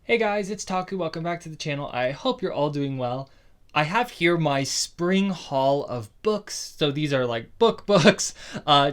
Hey guys, it's Taku. Welcome back to the channel. I hope you're all doing well. I have here my spring haul of books. So these are like books.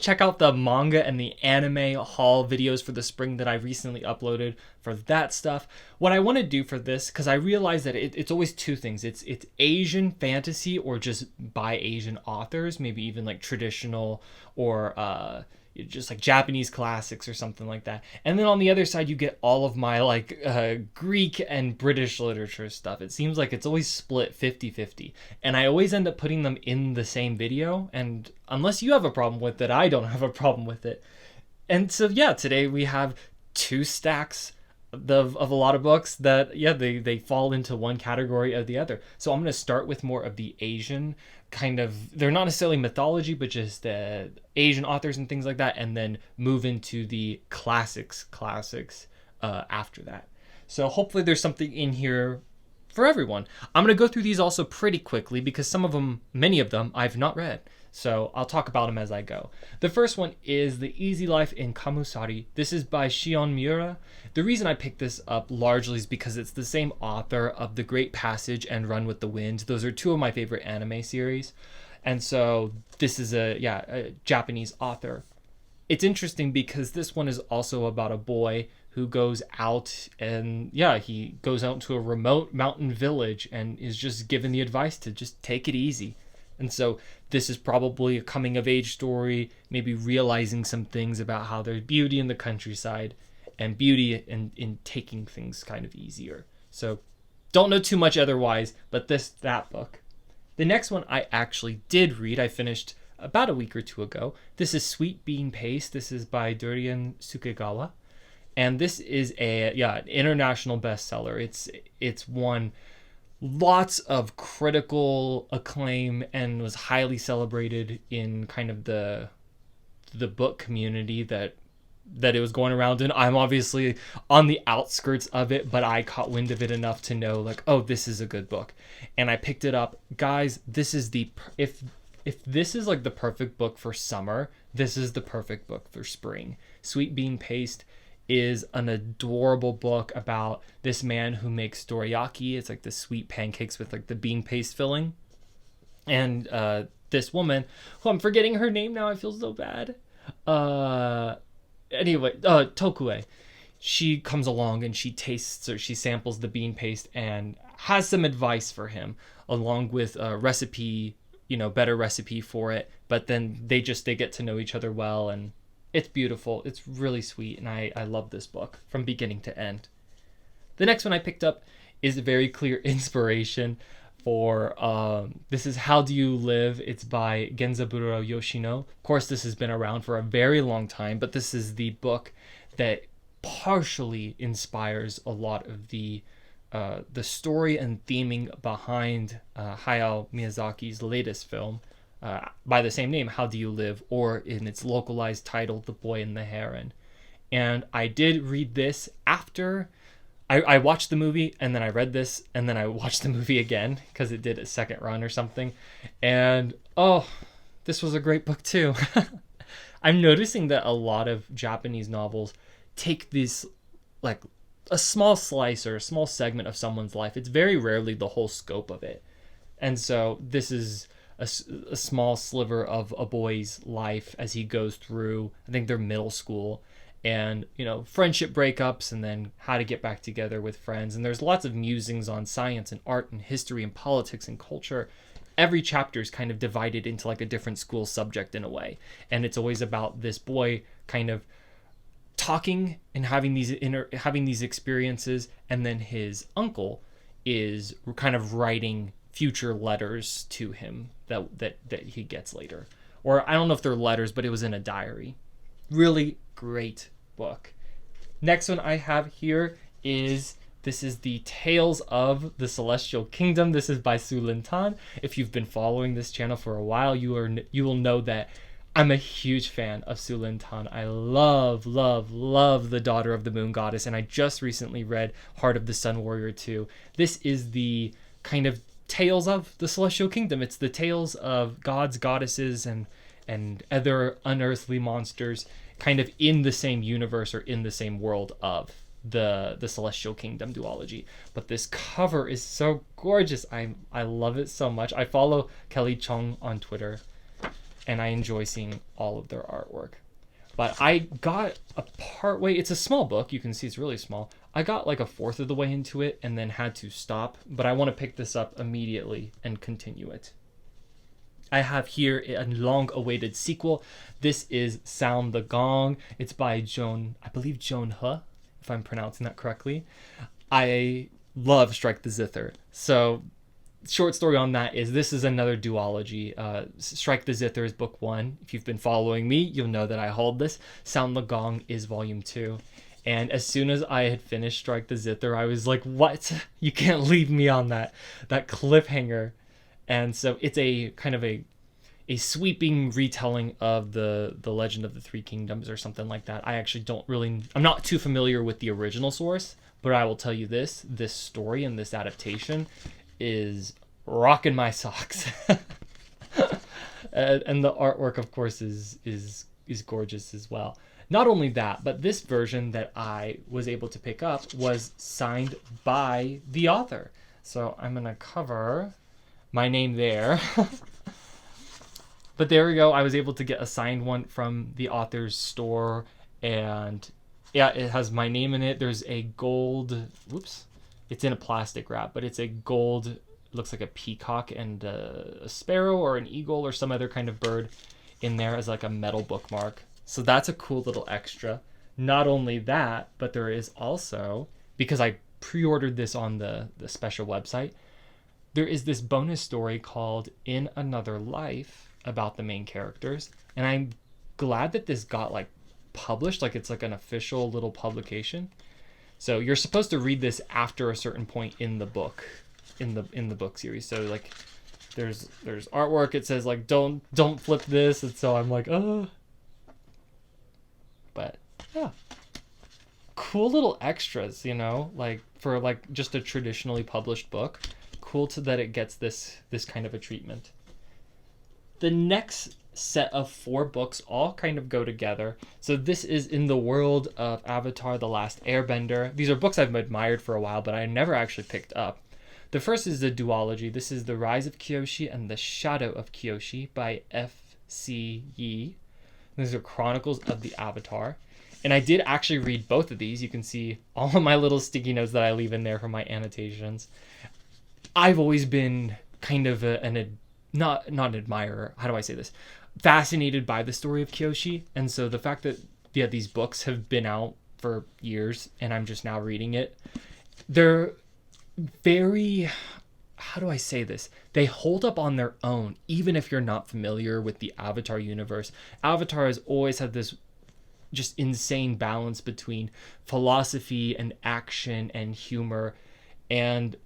Check out the manga and the anime haul videos for the spring that I recently uploaded for that stuff. What I want to do for this, because I realize that it's always two things. It's Asian fantasy or just by Asian authors, maybe even like traditional or just like Japanese classics or something like that. And then on the other side, you get all of my like Greek and British literature stuff. It seems like it's always split 50-50. And I always end up putting them in the same video. And unless you have a problem with it, I don't have a problem with it. And so, yeah, today we have two stacks of a lot of books that, yeah, they fall into one category or the other. So I'm going to start with more of the Asian kind of, they're not necessarily mythology, but just Asian authors and things like that, and then move into the classics after that. So hopefully there's something in here for everyone. I'm going to go through these also pretty quickly because many of them I've not read. So I'll talk about them as I go. The first one is The Easy Life in Kamusari. This is by Shion Miura. The reason I picked this up largely is because it's the same author of The Great Passage and Run with the Wind. Those are two of my favorite anime series. And so this is a Japanese author. It's interesting because this one is also about a boy who goes out and he goes out to a remote mountain village and is just given the advice to just take it easy. And so this is probably a coming of age story, maybe realizing some things about how there's beauty in the countryside and beauty in taking things kind of easier. So don't know too much otherwise, but that book. The next one I actually did read. I finished about a week or two ago. This is Sweet Bean Paste. This is by Durian Sukegawa. And this is an international bestseller. It's won lots of critical acclaim and was highly celebrated in kind of the book community that it was going around in. I'm obviously on the outskirts of it, but I caught wind of it enough to know like, oh, this is a good book. And I picked it up. Guys, this is if this is like the perfect book for summer, this is the perfect book for spring. Sweet Bean Paste is an adorable book about this man who makes dorayaki. It's like the sweet pancakes with like the bean paste filling. And this woman, who I'm forgetting her name now, I feel so bad. Tokue. She comes along and she tastes or she samples the bean paste and has some advice for him along with a recipe, better recipe for it. But then they get to know each other well, and it's beautiful. It's really sweet, and I love this book from beginning to end. The next one I picked up is a very clear inspiration for, this is How Do You Live? It's by Genzaburo Yoshino. Of course, this has been around for a very long time, but this is the book that partially inspires a lot of the story and theming behind Hayao Miyazaki's latest film, by the same name, How Do You Live? Or in its localized title, The Boy and the Heron. And I did read this after I watched the movie, and then I read this, and then I watched the movie again because it did a second run or something. And this was a great book too. I'm noticing that a lot of Japanese novels take this like a small slice or a small segment of someone's life. It's very rarely the whole scope of it. And so this is a small sliver of a boy's life as he goes through, I think they're middle school, and friendship breakups, and then how to get back together with friends. And there's lots of musings on science and art and history and politics and culture. Every chapter is kind of divided into like a different school subject in a way, and it's always about this boy kind of talking and having these experiences, and then his uncle is kind of writing future letters to him that he gets later. Or I don't know if they're letters, but it was in a diary. Really great book. Next one I have here is the Tales of the Celestial Kingdom. This is by Su Lin Tan. If you've been following this channel for a while, you will know that I'm a huge fan of Su Lin Tan. I love The Daughter of the Moon Goddess, and I just recently read Heart of the Sun Warrior 2. This is the kind of tales of the Celestial Kingdom. It's the tales of gods, goddesses, and other unearthly monsters kind of in the same universe or in the same world of the Celestial Kingdom duology. But this cover is so gorgeous. I love it so much. I follow Kelly Chung on Twitter, and I enjoy seeing all of their artwork. But I got a part way. It's a small book. You can see it's really small. I got like a fourth of the way into it and then had to stop. But I want to pick this up immediately and continue it. I have here a long-awaited sequel. This is Sound the Gong. It's by I believe Joan He, if I'm pronouncing that correctly. I love Strike the Zither. So short story on that is this is another duology. Strike the Zither is book 1. If you've been following me, you'll know that I hold this. Sound the Gong is volume 2. And as soon as I had finished Strike the Zither, I was like, what? You can't leave me on that cliffhanger. And so it's a kind of a sweeping retelling of the Legend of the Three Kingdoms or something like that. I'm not too familiar with the original source, but I will tell you this story and this adaptation is rocking my socks. And the artwork, of course, is gorgeous as well. Not only that, but this version that I was able to pick up was signed by the author. So I'm going to cover my name there. But there we go. I was able to get a signed one from the author's store. And yeah, it has my name in it. There's a gold... Whoops. It's in a plastic wrap, but it's a gold... looks like a peacock and a sparrow or an eagle or some other kind of bird in there as like a metal bookmark. So that's a cool little extra. Not only that, but there is also, because I pre-ordered this on the special website, there is this bonus story called In Another Life about the main characters. And I'm glad that this got like published, like it's like an official little publication. So you're supposed to read this after a certain point in the book, in the book series. So like there's artwork. It says like don't flip this, and so I'm like, oh. But yeah, cool little extras, like for like just a traditionally published book. Cool that it gets this kind of a treatment. The next set of 4 books all kind of go together. So this is in the world of Avatar: The Last Airbender. These are books I've admired for a while, but I never actually picked up. The first is the duology. This is The Rise of Kyoshi and The Shadow of Kyoshi by F.C. Yi. These are chronicles of the Avatar. And I did actually read both of these. You can see all of my little sticky notes that I leave in there for my annotations. I've always been kind of not an admirer. How do I say this? Fascinated by the story of Kyoshi. And so the fact that these books have been out for years and I'm just now reading it, they're very, how do I say this? They hold up on their own, even if you're not familiar with the Avatar universe. Avatar has always had this just insane balance between philosophy and action and humor, and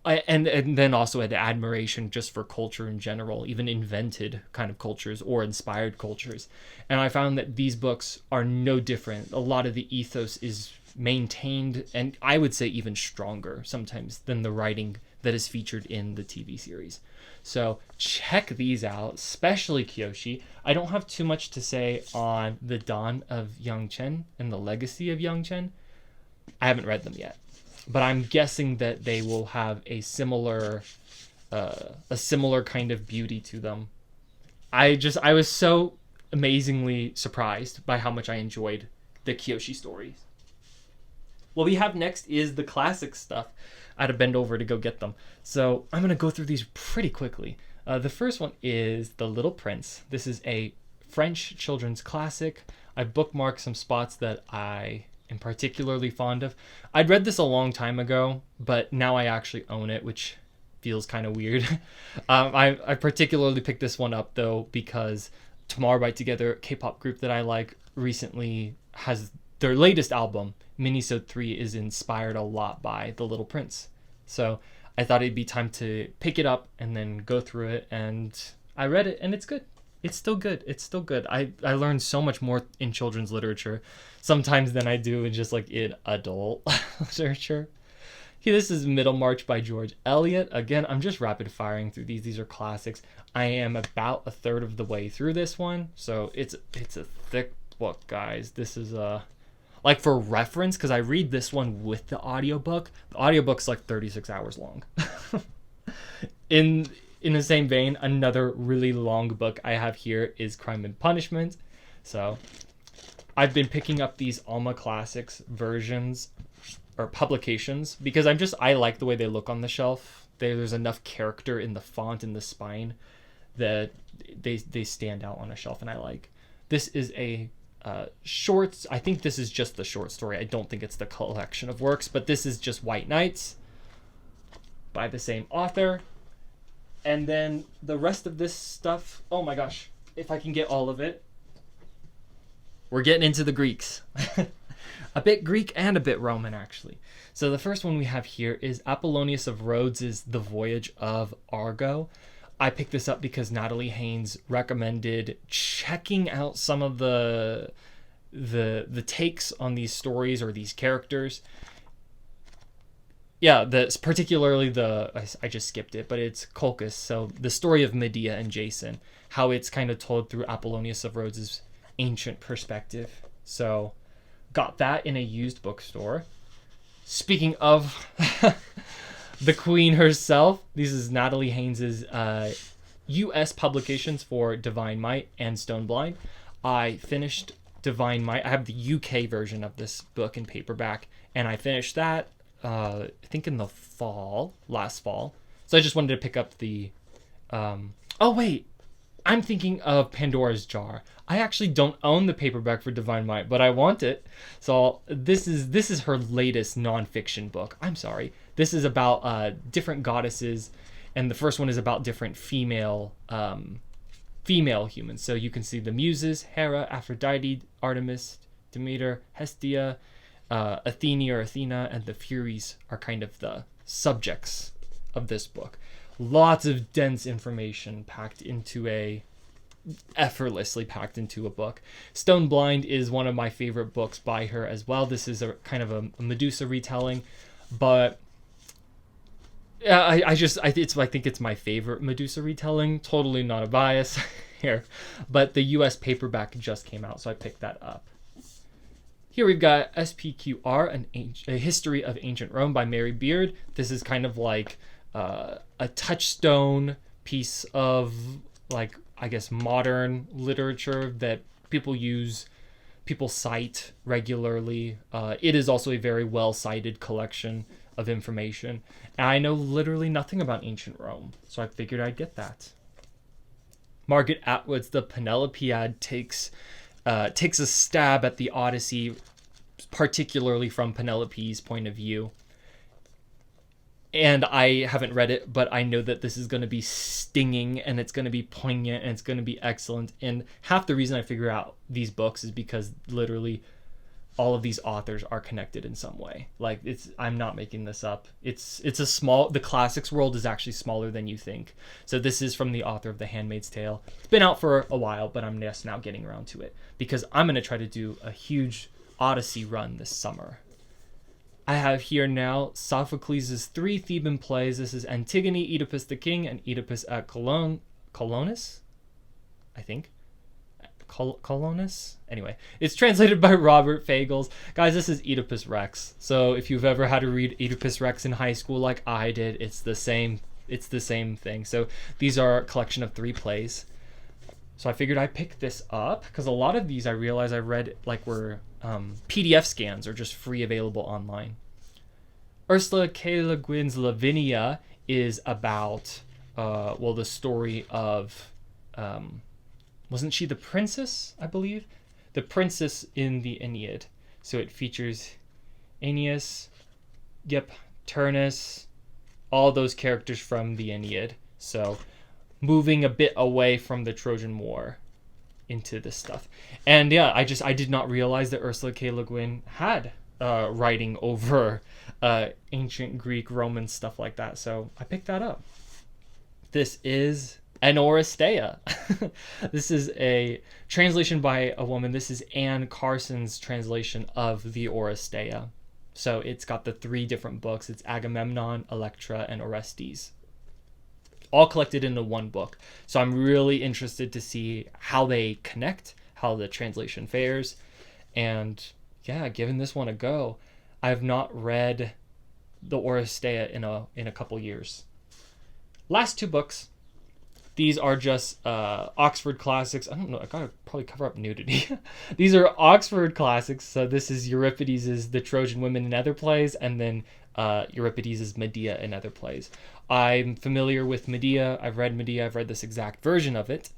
then also had admiration just for culture in general, even invented kind of cultures or inspired cultures. And I found that these books are no different. A lot of the ethos is maintained, and I would say even stronger sometimes than the writing that is featured in the TV series. So check these out, especially Kyoshi. I don't have too much to say on The Dawn of Yangchen and The Legacy of Yangchen. I haven't read them yet, but I'm guessing that they will have a similar kind of beauty to them. I was so amazingly surprised by how much I enjoyed the Kyoshi stories. What we have next is the classic stuff. I had to bend over to go get them. So I'm going to go through these pretty quickly. The first one is The Little Prince. This is a French children's classic. I bookmarked some spots that I am particularly fond of. I'd read this a long time ago, but now I actually own it, which feels kind of weird. I particularly picked this one up, though, because Tomorrow By Together, K-pop group that I like, recently has their latest album, Minisode 3, is inspired a lot by The Little Prince. So I thought it'd be time to pick it up and then go through it. And I read it, and it's good. It's still good. It's still good. I learned so much more in children's literature sometimes than I do in just like in adult literature. Okay, this is Middlemarch by George Eliot. Again, I'm just rapid firing through these. These are classics. I am about a third of the way through this one. So it's a thick book, guys. This is Like for reference, because I read this one with the audiobook. The audiobook's like 36 hours long. In the same vein, another really long book I have here is Crime and Punishment. So I've been picking up these Alma Classics versions or publications because I like the way they look on the shelf. There's enough character in the font and the spine that they stand out on a shelf, and I like. This is a short. I think this is just the short story. I don't think it's the collection of works, but this is just White Nights by the same author. And then the rest of this stuff, oh my gosh, if I can get all of it. We're getting into the Greeks. A bit Greek and a bit Roman, actually. So the first one we have here is Apollonius of Rhodes' The Voyage of Argo. I picked this up because Natalie Haynes recommended checking out some of the takes on these stories or these characters. Yeah, that's particularly I just skipped it, but it's Colchis. So the story of Medea and Jason, how it's kind of told through Apollonius of Rhodes' ancient perspective. So got that in a used bookstore. Speaking of the queen herself, this is Natalie Haynes' U.S. publications for Divine Might and Stone Blind. I finished Divine Might. I have the UK version of this book in paperback, and I finished that I think in the last fall. So I just wanted to pick up the oh wait, I'm thinking of Pandora's Jar. I actually don't own the paperback for Divine Might, but I want it. So this is her latest nonfiction book. I'm sorry. This is about different goddesses, and the first one is about different female humans. So you can see the Muses: Hera, Aphrodite, Artemis, Demeter, Hestia, Athene or Athena, and the Furies are kind of the subjects of this book. Lots of dense information effortlessly packed into a book. Stone Blind is one of my favorite books by her as well. This is a kind of a Medusa retelling, but I think it's my favorite Medusa retelling. Totally not a bias here, but the US paperback just came out, so I picked that up. Here we've got SPQR, a History of Ancient Rome by Mary Beard. This is kind of like a touchstone piece of, like, I guess, modern literature that people cite regularly. It is also a very well-cited collection of information. And I know literally nothing about ancient Rome, so I figured I'd get that. Margaret Atwood's The Penelopiad takes a stab at the Odyssey, particularly from Penelope's point of view. And I haven't read it, but I know that this is going to be stinging, and it's going to be poignant, and it's going to be excellent. And half the reason I figure out these books is because literally all of these authors are connected in some way. Like, I'm not making this up. The classics world is actually smaller than you think. So this is from the author of The Handmaid's Tale. It's been out for a while, but I'm just now getting around to it because I'm going to try to do a huge Odyssey run this summer. I have here now Sophocles' 3 Theban plays. This is Antigone, Oedipus the King, and Oedipus at Colonus, I think. Colonus? Anyway, it's translated by Robert Fagles. Guys, this is Oedipus Rex. So if you've ever had to read Oedipus Rex in high school like I did, it's the same thing. So these are a collection of 3 plays. So I figured I'd pick this up because a lot of these I realized I read were PDF scans or just free available online. Ursula K. Le Guin's Lavinia is about the story of wasn't she the princess, I believe? The princess in the Aeneid. So it features Aeneas, Turnus, all those characters from the Aeneid. So moving a bit away from the Trojan War into this stuff. And yeah, I did not realize that Ursula K. Le Guin had writing over ancient Greek, Roman stuff like that. So I picked that up. This is an Oresteia. This is a translation by a woman. This is Anne Carson's translation of the Oresteia. So it's got the 3 different books. It's Agamemnon, Electra, and Orestes, all collected into one book. So I'm really interested to see how they connect, how the translation fares. And yeah, giving this one a go. I've not read the Oresteia in a couple years. Last two books. These are just Oxford classics. I don't know. I gotta probably cover up nudity. These are Oxford classics. So this is Euripides' The Trojan Women in other plays, and then Euripides' Medea in other plays. I'm familiar with Medea. I've read Medea. I've read this exact version of it.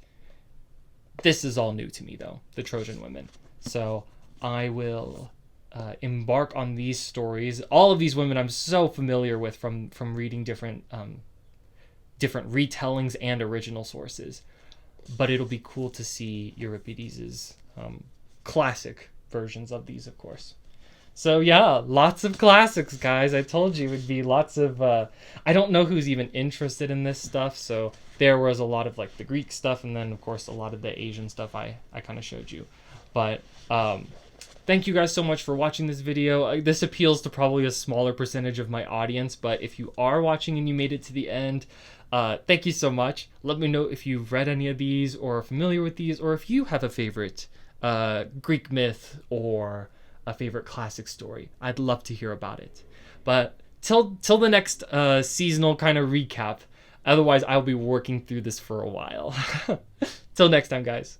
This is all new to me, though, The Trojan Women. So I will embark on these stories. All of these women I'm so familiar with from reading different retellings and original sources, but it'll be cool to see Euripides' classic versions of these, of course. So yeah, lots of classics, guys. I told you it would be lots of I don't know who's even interested in this stuff, so there was a lot of like the Greek stuff, and then of course a lot of the Asian stuff I kind of showed you. But thank you guys so much for watching this video. This appeals to probably a smaller percentage of my audience, but if you are watching and you made it to the end, thank you so much. Let me know if you've read any of these or are familiar with these, or if you have a favorite Greek myth or a favorite classic story. I'd love to hear about it. But till the next seasonal kind of recap, otherwise I'll be working through this for a while. Till next time, guys.